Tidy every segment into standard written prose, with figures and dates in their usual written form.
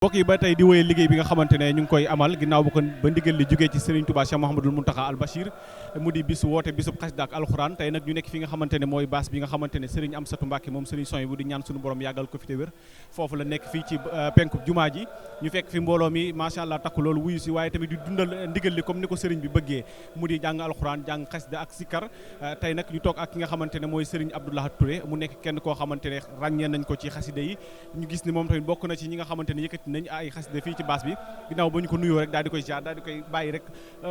mbokk yi ba tey di wéyal liggéey bi nga xamante ne ñu ngi koy amal ginnaaw ba ndigal li jógee ci Serigne Touba Cheikh Mouhamadoul Mountakha Al Bachir mu di bis woote bisub xasida ak alxuraan tey nag ñu nekk fi nga xamante ne mooy baas bi nga xamante ne Serigne Amsatou Mbacké moom Serigne Soy bu di ñaan suñu borom yàggal ko fi te wér foofu la nekk fii ci penku jumaa ji ñu fekk fi mbooloo mi macha allah takku loolu wuyu si waaye tamit di dundal ndigal li comme ni ko Serigne bi bëggee mu di jàng alxuraan jàng xasida ak sikkar tey nag ñu toog ak ki nga xamante ne mooy Serigne Abdou Lahad Touré mu nekk kenn koo xamante ne ràññee nañ ko ci xasida yi ñu gis ni moom tamit bokk na ci ñi nga xamante ne yëkkati nañ ay xasida fii ci baas bi ginnaaw ba ñu ko nuyoo rek daal di koy ziar daal di koy bàyyi rek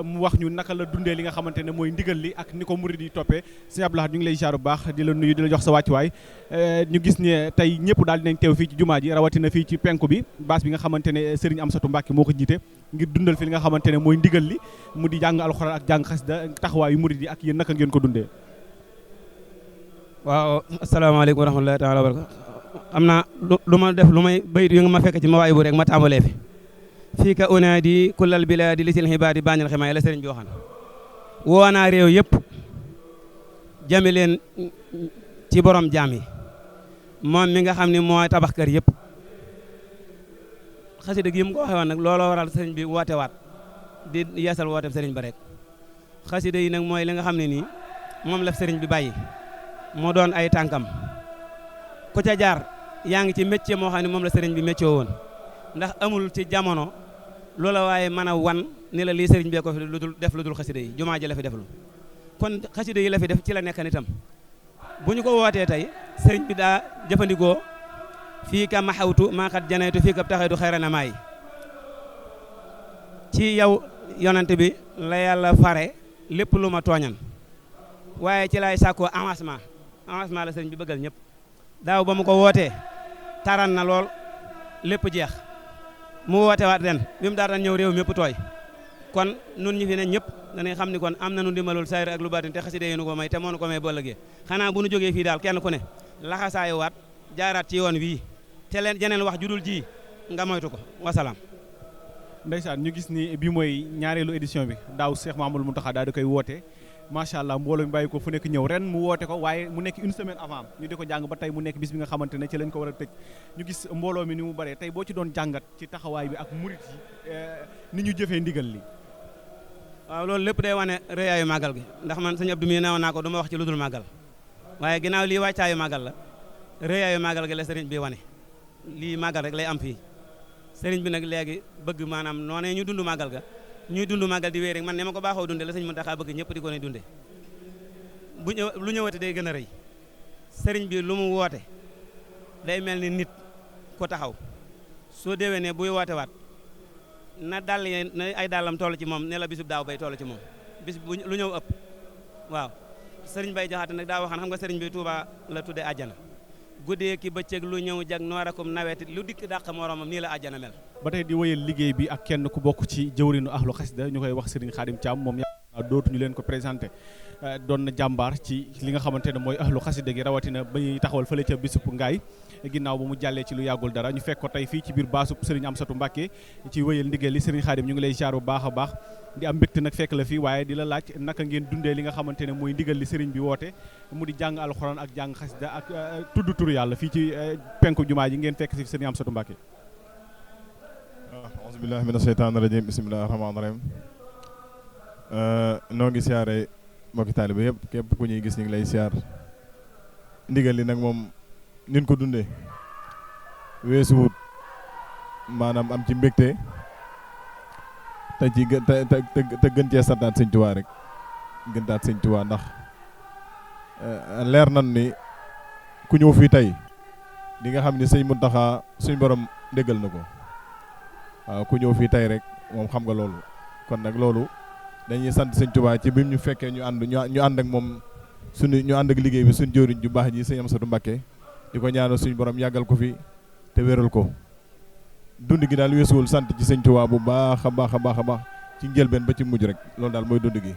mu wax ñu naka la dundee li nga xamante ne mooy ndigal li ak ni ko murid yi toppee sëñ Abdou Lahad ñu ngi lay ziar bu baax di la nuyu di la jox sa wàccuwaay ñu gis ne tey ñëpp daal dinañ teew fii ci jumaa ji rawatina fii ci penku bi baas bi nga xamante ne Serigne Amsatou Mbacké moo ko jiite ngir dundal fi li nga xamante ne mooy ndigal li mu di jàng alxuraan ak jàng xasida taxawaayu murid yi ak yéen naka ngeen ko dundee. waaw asalaamaaleykum wa rahmatullahi taala wa barakatu am na lu ma def lu may bayit yu nga ma fekk ci mawaay bu rek ma tàmbalee fi fii ka unaadi kullal bilaadi li sil xibaadi bàññal ximaay la sëriñ bi waxan woo naa réew yëpp jame leen ci borom jaam yi moom mi nga xam ne mooy tabax kër yëpp xasida gi mu ko waxee woon nag looloo waral sëriñ bi woote waat di yeesal woote sëriñ ba rek xasida yi nag mooy li nga xam ne nii moom la sëriñ bi bàyyi mu doon ay tànkam ku ca jaar yaa ngi ci métier moo xam ne moom la sëriñ bi métier woon ndax amul ci jamono loola waaye mën a wan ni la lii sëriñ bee ko fi lu dul def lu dul xasida yi jumaa ji la fi def lu kon xasida yi la fi def ci la nekk nitam bu ñu ko wootee tey sëriñ bi daa jëfandikoo fii ka maxawtu maa xat janaytu fii ka taxaytu xayra na maay ci yow yonante bi la yàlla fare lépp lu ma tooñan waaye ci lay sàkkoo avancement la sëriñ bi bëggal ñëpp daaw ba mu ko wootee taran na lool lépp jeex mu woote waat ren bi mu daataan ñëw réew mépp tooy kon nun ñi fi ne ñëpp danañ xam ni kon am na nu ndimbalul sayr ak lu baatin te xasida yi nu ko may te moo nu ko may bollëgee xanaa bu nu jógee fii daal kenn ku ne laxasaayu waat jaaraat ci yoon wii te leen jeneen wax judul ji nga moytu ko wasalaam. ndeysaan ñu gis ni bi mooy ñaareelu édition bi daaw Cheikh Mouhamadoul Mountakha daal di koy woote macha allah mbooloo mi bàyyi ko fu nekk ñëw ren mu woote ko waaye mu nekk une semaine avant ñu di ko jàng ba tey mu nekk bis bi nga xamante ne ci lañ ko war a tëj ñu gis mbooloo mi ni mu bëree tey boo ci doon jàngat ci taxawaay bi ak murit yi ni ñu jëfee ndigal li. waaw loolu lépp day wane rëyaayu màggal gi ndax man sëñ Abdou mi newoon naa ko du ma wax ci lu dul màggal waaye ginnaaw lii wàccaayu màggal la rëyaayu màggal gi la sëriñ bi wane lii màggal rek lay am fii sëriñ bi nag léegi bëgg maanaam noonee ñu dund màggal ga ñuy dund màggal di wéy rek man ne ma ko baaxoo dunde la sëñ Mountakha bëgg ñëpp di ko ne dunde bu ñëw lu ñëwate day gën a rëy sëriñ bi lu mu woote day mel ni nit ko taxaw soo déwee ne buy woote waat na dàll na ay dàllam toll ci moom ne la bisub daaw bay toll ci moom bis bu lu ñëw ëpp waaw sëriñ bay jaxaate nag daa waxaan xam nga sëriñ bi Touba la tudde àjjana guddee ki bëccëg lu ñëw jag noorakum nawet lu dikk dàq moromam nii la àjjana mel. ba tey di wéyal liggéey bi ak kenn ku bokk ci jëwrinu ahlu xasida ñu koy wax Serigne Khadim Thiam moom dootuñu leen ko présenté doon na jàmbaar ci li nga xamante ne mooy ahlu xasida gi rawatina ba ñuy taxawal fële ca bisub ngaay ginnaaw ba mu jàllee ci lu yàggul dara ñu fekk ko tey fii ci biir baasub Serigne Amsatou Mbacké ci wéyal ndigal li Serigne Khadim ñu ngi lay ziar bu baax a baax di am mbégte nag fekk la fii waaye di la laaj naka ngeen dundee li nga xamante ne mooy ndigal li Serigne bi woote mu di jàng alxuraan ak jàng xasida ak tudd turu yàlla fii ci penku jumaa ji ngeen fekk si Serigne Amsatou Mbacké. auzu billahi mina sheytaani rajim bismillahi rahmaani rahim noo ngi siyaare mbokki taaliba yëpp képp ku ñuy gis ñu ngi lay siyaar ndigal li nag moom nin ko dundee weesuwut maanaam am ci mbégte te ci te gën cee santaat sëñ Tuubaa rek gëntaat sëñ Tuubaa ndax leer nan ni ku ñëw fii tey di nga xam ni sëñ Mountakha suñ borom déggal na ko waaw ku ñëw fii tey rek moom xam nga loolu kon nag loolu dañuy sant sëñ Tuubaa ci bi ñu fekkee ñu ànd ak moom ñu ànd ak liggéey bi suñu jëwriñ ju baax ji sëñ Amsatou Mbacké di ko ñaanal suñu borom yàggal ko fi te wéral ko dund gi daal weesuwul sant ci sëñ Tuubaa bu baax a baax a baax a baax ci njëlbeen ba ci mujj rek loolu daal mooy dund gi.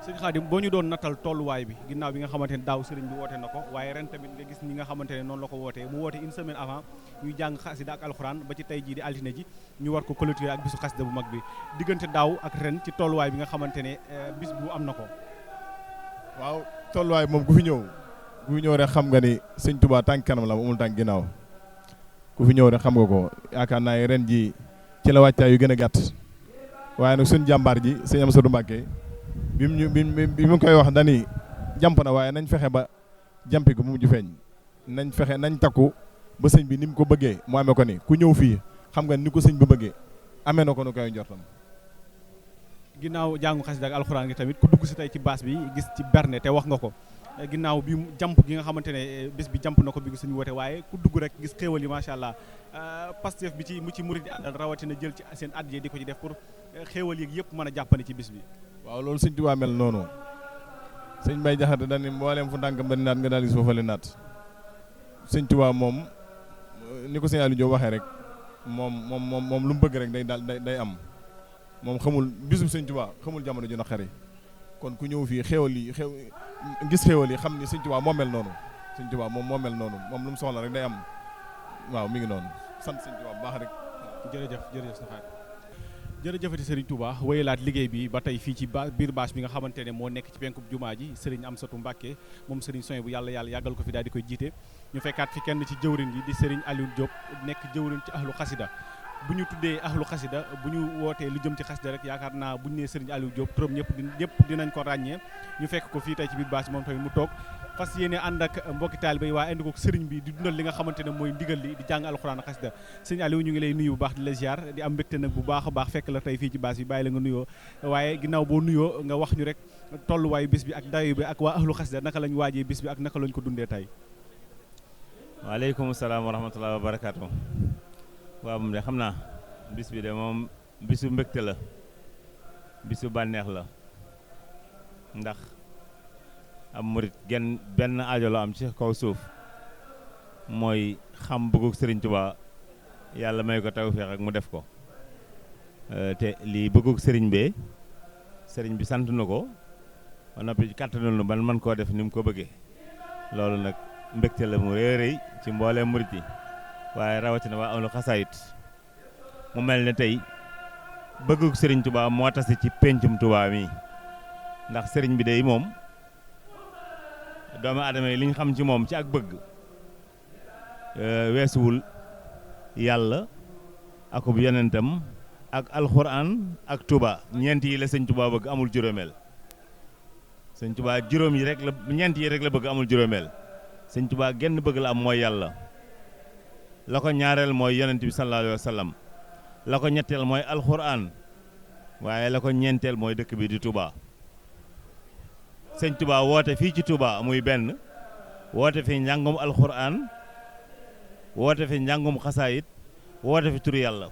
sëñ Khadim boo ñu doon nattal tolluwaay bi ginnaaw bi nga xamante ne daaw sëriñ bi woote na ko waaye ren tamit nga gis ñi nga xamante ne noonu la ko wootee mu woote une semaine avant ñuy jàng xasida ak alxuraan ba ci tey jii di altine ji ñu war ko clôturer ak bisu xasida bu mag bi diggante daaw ak ren ci tolluwaay bi nga xamante ne bis bu am na ko. waaw tolluwaay moom ku fi ñëw rek xam nga ni sëñ Tuubaa tànk kanam la amul tànk ginnaaw ku fi ñëw rek xam nga ko yaakaar naa ren ji ci la wàccaay yu gën a gàtt waaye nag suñ jàmbaar ji sëñ Amsatou Mbàkke bi mu koy wax dani jàmp na waaye nañ fexe ba jàmpi ko mu mujj feeñ nañ takku ba sëñ bi ni mu ko bëggee mu amee ko ni ku ñëw fii xam nga ni ko sëñ bi bëggee amee na ko nu koy njortam. ginnaaw jàngu xasida ak alxuraan gi tamit ku dugg si tey ci baas bi gis ci berne te wax nga ko ginnaaw bi jàmp gi nga xamante ne bés bi jàmp na ko bi suñu woote waaye ku dugg rek gis xéewal yi macha allah Pastef bi ci murid yi àndal rawatina jël ci seen addiya di ko ci def pour xéewal yi yëpp mën a jàppane ci bis bi. waaw loolu sëñ Tuubaa mel noonu sëñ Bay Jaxate dañu mbooleem fu ndànkam dañu naat nga daal gis foofa le naat sëñ Tuubaa moom ni ko sëñ Aliou Diop waxee rek moom lu mu bëgg rek day am moom xamul bisub sëñ Tuubaa xamul jamono ju naqari kon ku ñëw fii gis xéewal yi xam ni sëñ Tuubaa moo mel noonu sëñ Tuubaa moom moo mel noonu moom lu mu soxla rek day am waaw mi ngi noonu sant sëñ Tuubaa bu baax rek. jërëjëf jërëjëfati Serigne Touba wéyalaat liggéey bi ba tey fii ci biir bâche bi nga xamante ne moo nekk ci penkub jumaa ji Serigne Amsatou Mbacke moom Serigne Soye bu yàlla yàggal ko fi daal di koy jiite ñu fekkaat fi kenn ci jëwrin yi di Serigne Aliou Diop nekk jëwrin ci ahlu xasida bu ñu tuddee ahlu xasida bu ñu wootee lu jëm ci xasida rek yaakaar naa bu ñu nee Serigne Aliou Diop turam ñëpp dinañ ko ràññee ñu fekk ko fii tey ci biir bâche moom tamit mu toog fas yéene ànd ak mbokki taalibe yi waaye andi ko sëriñ bi di dundal li nga xamante ne mooy ndigal li di jàng alxuraan xasida sëriñ Aliou ñu ngi lay nuyu bu baax di la ziar di am mbégte nag bu baax a baax fekk la tey fii ci bâche bi bàyyi la nga nuyoo waaye ginnaaw boo nuyoo nga wax ñu rek tolluwaayu bis bi ak dayo bi ak waa ahlu xasida naka lañ waajee bis bi ak naka lañ ko dundee tey. waaleykum salaam wa rahmatulah wa barakaatu. waaw moom de xam naa bis bi de moom bisu mbégte la bisu bànneex la ndax am murit benn aajo la am ci kaw suuf mooy xam bëggug Sëriñ Tuubaa yàlla may ko tawfeex ak mu def ko te lii bëggug sëriñ bi sant na ko ba noppi kàttanul nu ban man koo def ni mu ko bëggee loolu nag mbégte la mu rëy ci mbooleem murit yi waaye rawatina waa ahlu xasaayit mu mel ne tey bëggug Sëriñ Tuubaa moo tase ci péncum Tuubaa mi ndax sëriñ bi day moom doomu aadama yi li ñu xam ci moom ci ak bëgg weesuwul yàlla akub yonentam ak alxuraan ak Tuubaa ñeent yi la sëñ Tuubaa bëgg amul juróomeel sëñ Tuubaa ñeent yi rek la bëgg amul juróomeel sëñ Tuubaa genn bëgg la am mooy yàlla la ko ñaareel mooy yonent bi sallallahu alayhi wa sallam la ko ñetteel mooy alxuraan waaye la ko ñeenteel mooy dëkk bi di Tuubaa sëñ Tuubaa woote fii ci Tuubaa muy benn woote fi njàngum alxuraan woote fi njàngum xasaayit woote fi turu yàlla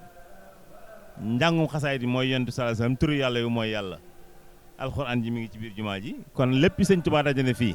njàngum xasaayit yi mooy yonent sallallahu alayhi wa sallam turu yàlla yu mooy yàlla alxuraan ji mi ngi ci biir jumaa ji kon lépp sëñ Tuubaa dajane fii